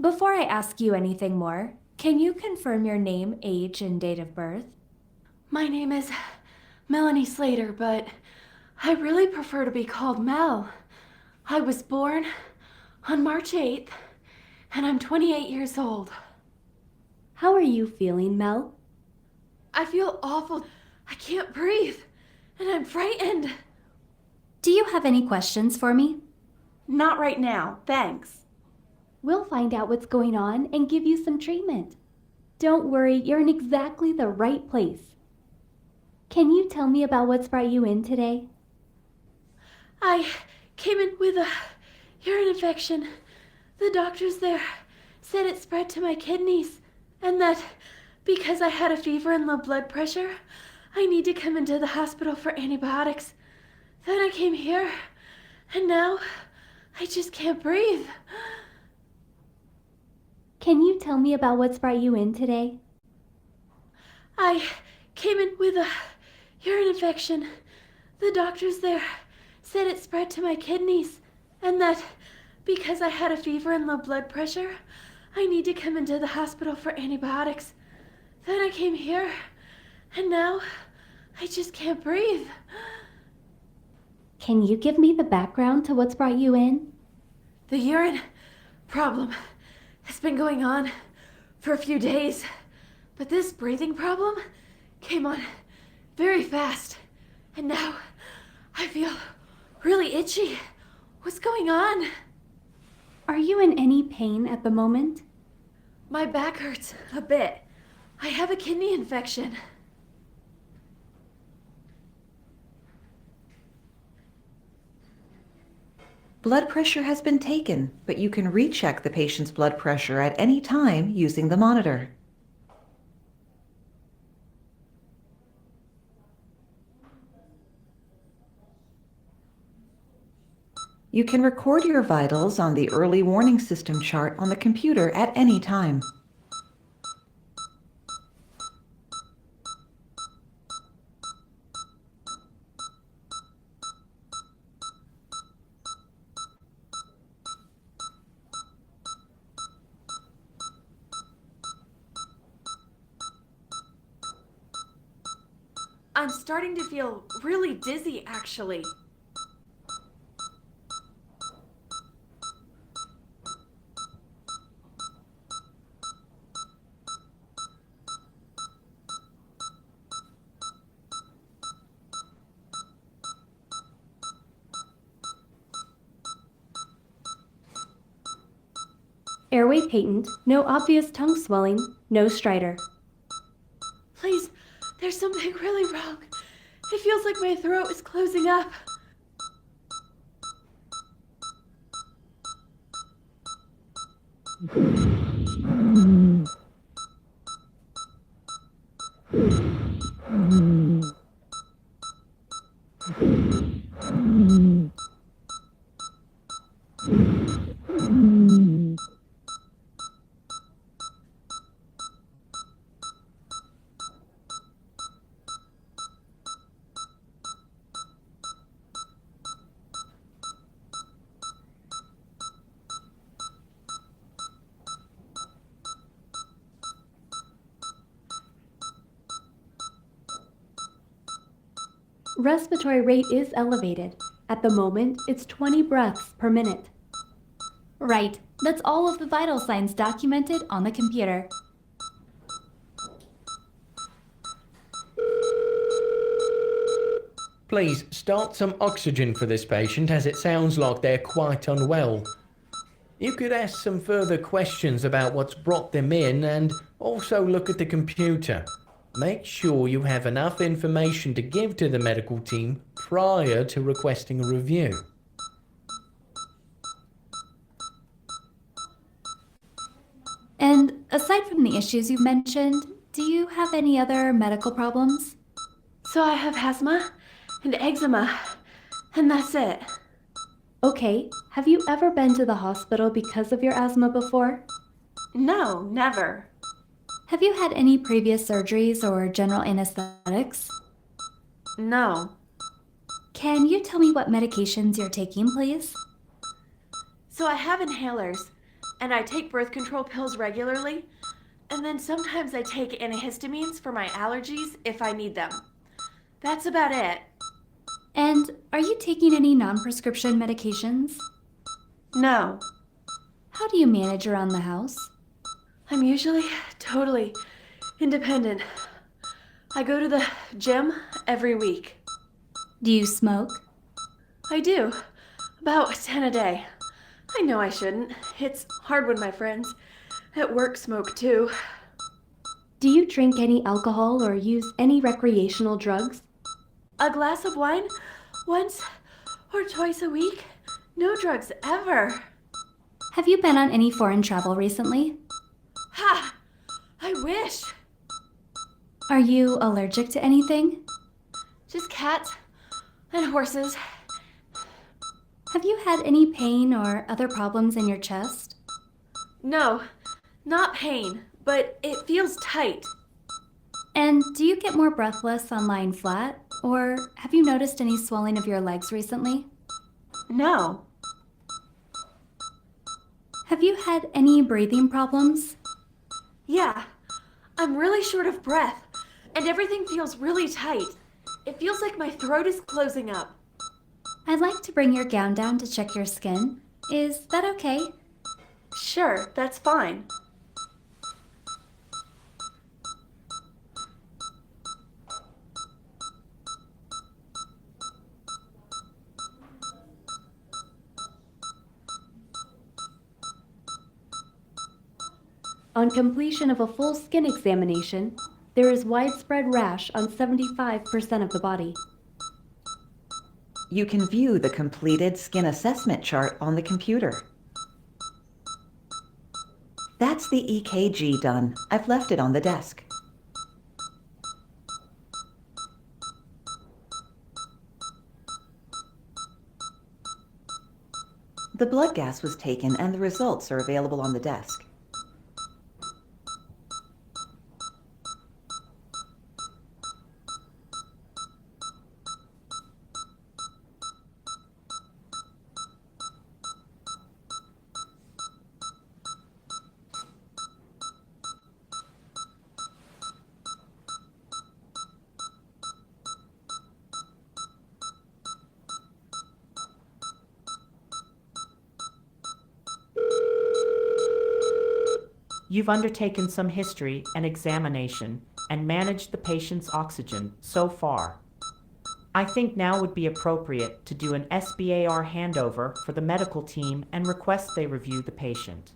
Before I ask you anything more, can you confirm your name, age, and date of birth? My name is Melanie Slater, but I really prefer to be called Mel. I was born on March 8th, and I'm 28 years old. How are you feeling, Mel? I feel awful. I can't breathe, and I'm frightened. Do you have any questions for me? Not right now, thanks. We'll find out what's going on and give you some treatment. Don't worry, you're in exactly the right place. Can you tell me about what's brought you in today? I came in with a urine infection. The doctors there said it spread to my kidneys, and that because I had a fever and low blood pressure, I need to come into the hospital for antibiotics. Then I came here, and now I just can't breathe. Can you tell me about what's brought you in today? I came in with a urine infection. The doctors there said it spread to my kidneys, and that because I had a fever and low blood pressure, I need to come into the hospital for antibiotics. Then I came here, and now I just can't breathe. Can you give me the background to what's brought you in? The urine problem has been going on for a few days, but this breathing problem came on very fast, and now I feel really itchy. What's going on? Are you in any pain at the moment? My back hurts a bit. I have a kidney infection. Blood pressure has been taken, but you can recheck the patient's blood pressure at any time using the monitor. You can record your vitals on the early warning system chart on the computer at any time. I'm starting to feel really dizzy, actually. Airway patent, no obvious tongue swelling, no stridor. Please, there's something really wrong. It feels like my throat is closing up. Respiratory rate is elevated. At the moment, it's 20 breaths per minute. Right, that's all of the vital signs documented on the computer. Please start some oxygen for this patient, as it sounds like they're quite unwell. You could ask some further questions about what's brought them in and also look at the computer. Make sure you have enough information to give to the medical team prior to requesting a review. And aside from the issues you've mentioned, do you have any other medical problems? So I have asthma and eczema, and that's it. Okay, have you ever been to the hospital because of your asthma before? No, never. Have you had any previous surgeries or general anesthetics? No. Can you tell me what medications you're taking, please? So I have inhalers, and I take birth control pills regularly, and then sometimes I take antihistamines for my allergies if I need them. That's about it. And are you taking any non-prescription medications? No, How do you manage around the house? I'm usually totally independent. I go to the gym every week. Do you smoke? I do. About 10 a day. I know I shouldn't. It's hard when my friends at work smoke too. Do you drink any alcohol or use any recreational drugs? A glass of wine once or twice a week. No drugs ever. Have you been on any foreign travel recently? Ha! I wish. Are you allergic to anything? Just cats and horses. Have you had any pain or other problems in your chest? No, not pain, but it feels tight. And do you get more breathless on lying flat? Or have you noticed any swelling of your legs recently? No. Have you had any breathing problems? Yeah, I'm really short of breath, and everything feels really tight. It feels like my throat is closing up. I'd like to bring your gown down to check your skin. Is that okay? Sure, that's fine. On completion of a full skin examination, there is widespread rash on 75% of the body. You can view the completed skin assessment chart on the computer. That's the EKG done. I've left it on the desk. The blood gas was taken and the results are available on the desk. You've undertaken some history and examination and managed the patient's oxygen so far. I think now would be appropriate to do an SBAR handover for the medical team and request they review the patient.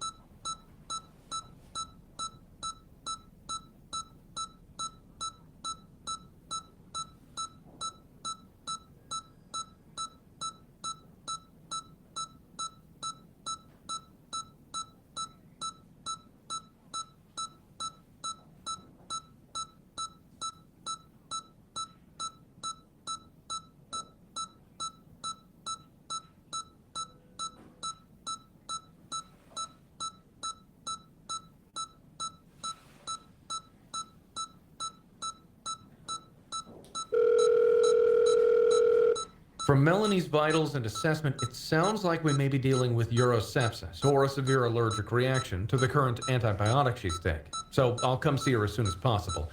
From Melanie's vitals and assessment, it sounds like we may be dealing with urosepsis, or a severe allergic reaction to the current antibiotic she's taking. So I'll come see her as soon as possible.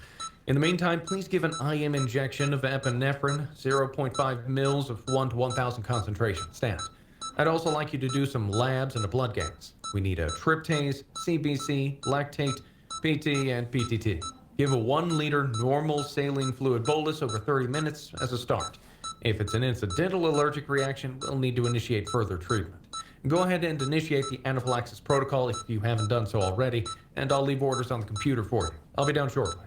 In the meantime, please give an IM injection of epinephrine, 0.5 mils of 1 to 1,000 concentration, standard. I'd also like you to do some labs and a blood gas. We need a tryptase, CBC, lactate, PT, and PTT. Give a 1 liter normal saline fluid bolus over 30 minutes as a start. If it's an incidental allergic reaction, we'll need to initiate further treatment. Go ahead and initiate the anaphylaxis protocol if you haven't done so already, and I'll leave orders on the computer for you. I'll be down shortly.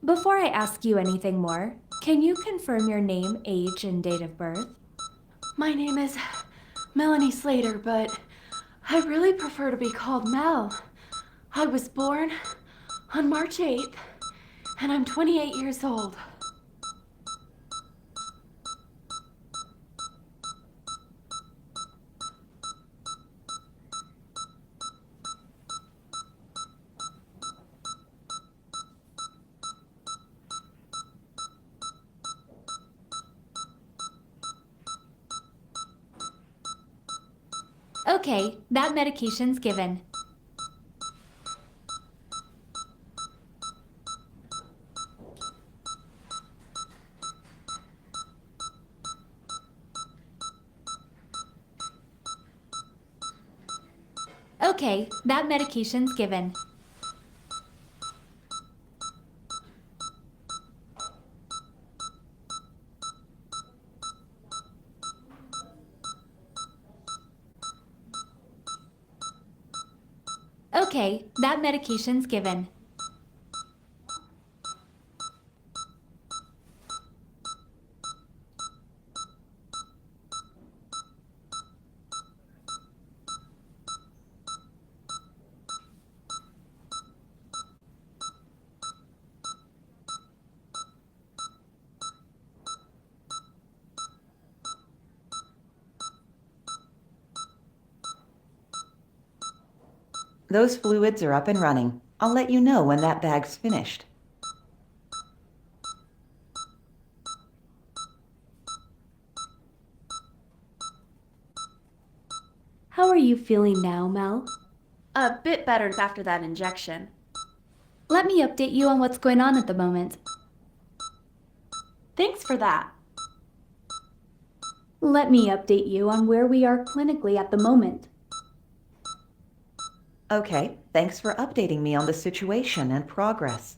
Before I ask you anything more, can you confirm your name, age, and date of birth? My name is Melanie Slater, but I really prefer to be called Mel. I was born on March 8th, and I'm 28 years old. Okay, that medication's given. Okay, that medication's given. Okay, that medication's given. Those fluids are up and running. I'll let you know when that bag's finished. How are you feeling now, Mel? A bit better after that injection. Let me update you on what's going on at the moment. Thanks for that. Let me update you on where we are clinically at the moment. Okay, thanks for updating me on the situation and progress.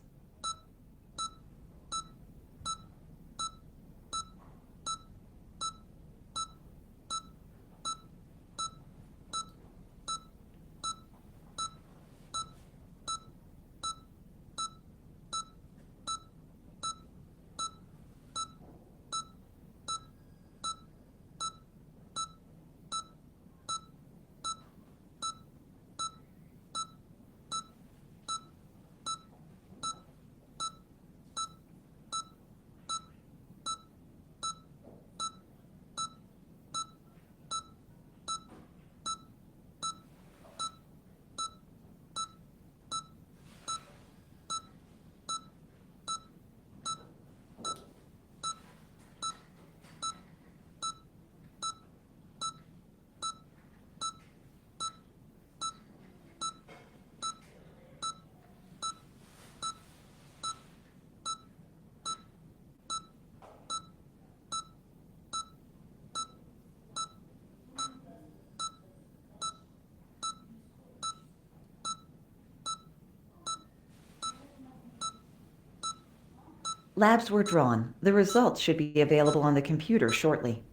Labs were drawn. The results should be available on the computer shortly.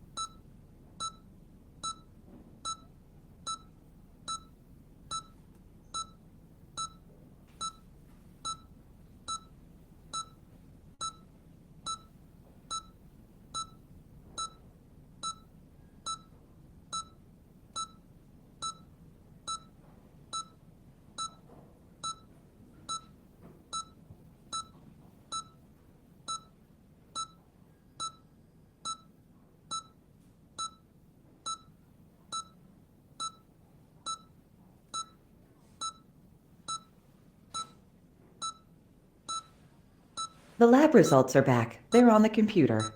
The lab results are back. They're on the computer.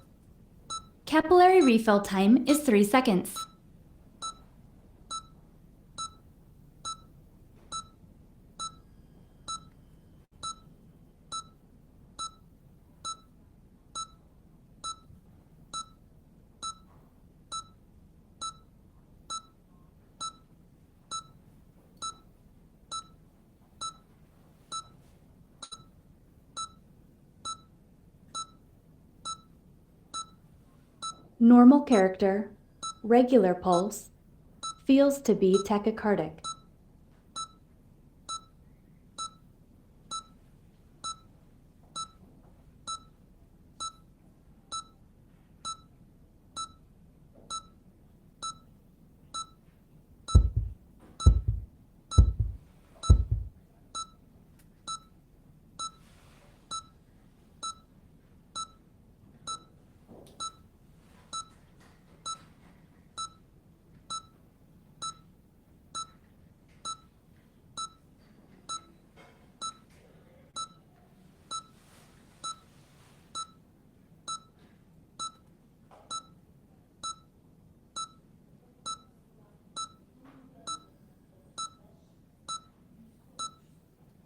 Capillary refill time is 3 seconds. Normal character, regular pulse, feels to be tachycardic.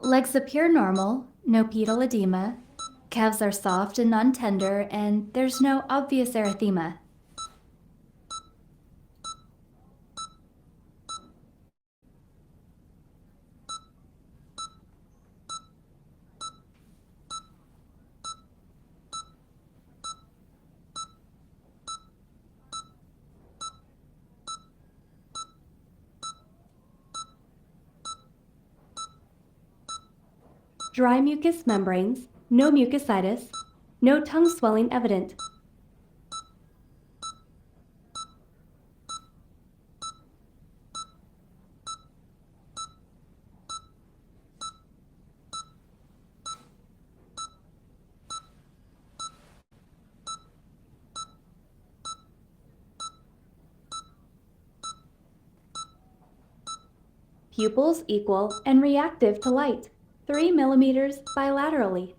Legs appear normal, no pedal edema. Calves are soft and non-tender, and there's no obvious erythema. Dry mucous membranes, no mucositis, no tongue swelling evident. Pupils equal and reactive to light, 3 millimeters bilaterally.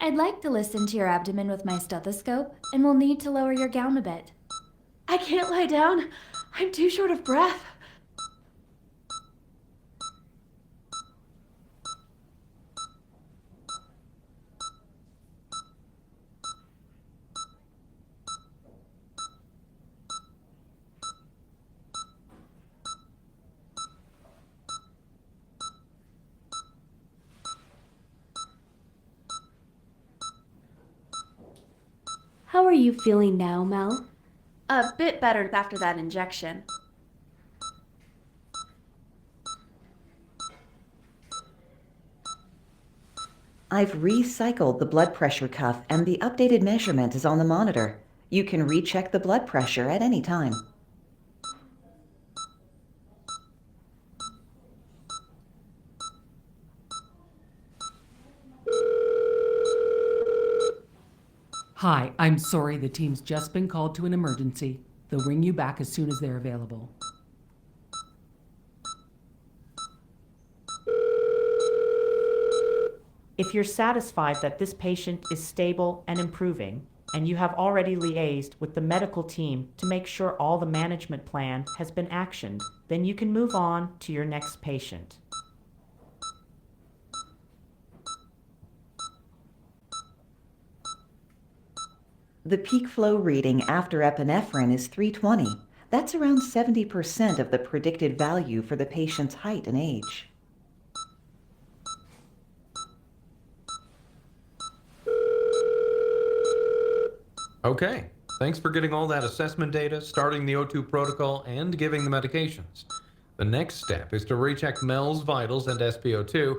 I'd like to listen to your abdomen with my stethoscope, and we'll need to lower your gown a bit. I can't lie down. I'm too short of breath. How are you feeling now, Mel? A bit better after that injection. I've recycled the blood pressure cuff and the updated measurement is on the monitor. You can recheck the blood pressure at any time. Hi, I'm sorry the team's just been called to an emergency. They'll ring you back as soon as they're available. If you're satisfied that this patient is stable and improving, and you have already liaised with the medical team to make sure all the management plan has been actioned, then you can move on to your next patient. The peak flow reading after epinephrine is 320. That's around 70% of the predicted value for the patient's height and age. Okay, thanks for getting all that assessment data, starting the O2 protocol, and giving the medications. The next step is to recheck Mel's vitals and SpO2,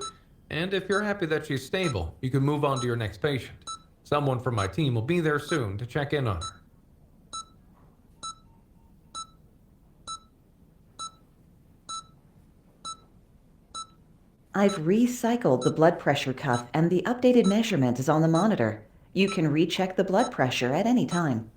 and if you're happy that she's stable, you can move on to your next patient. Someone from my team will be there soon to check in on her. I've recycled the blood pressure cuff and the updated measurement is on the monitor. You can recheck the blood pressure at any time.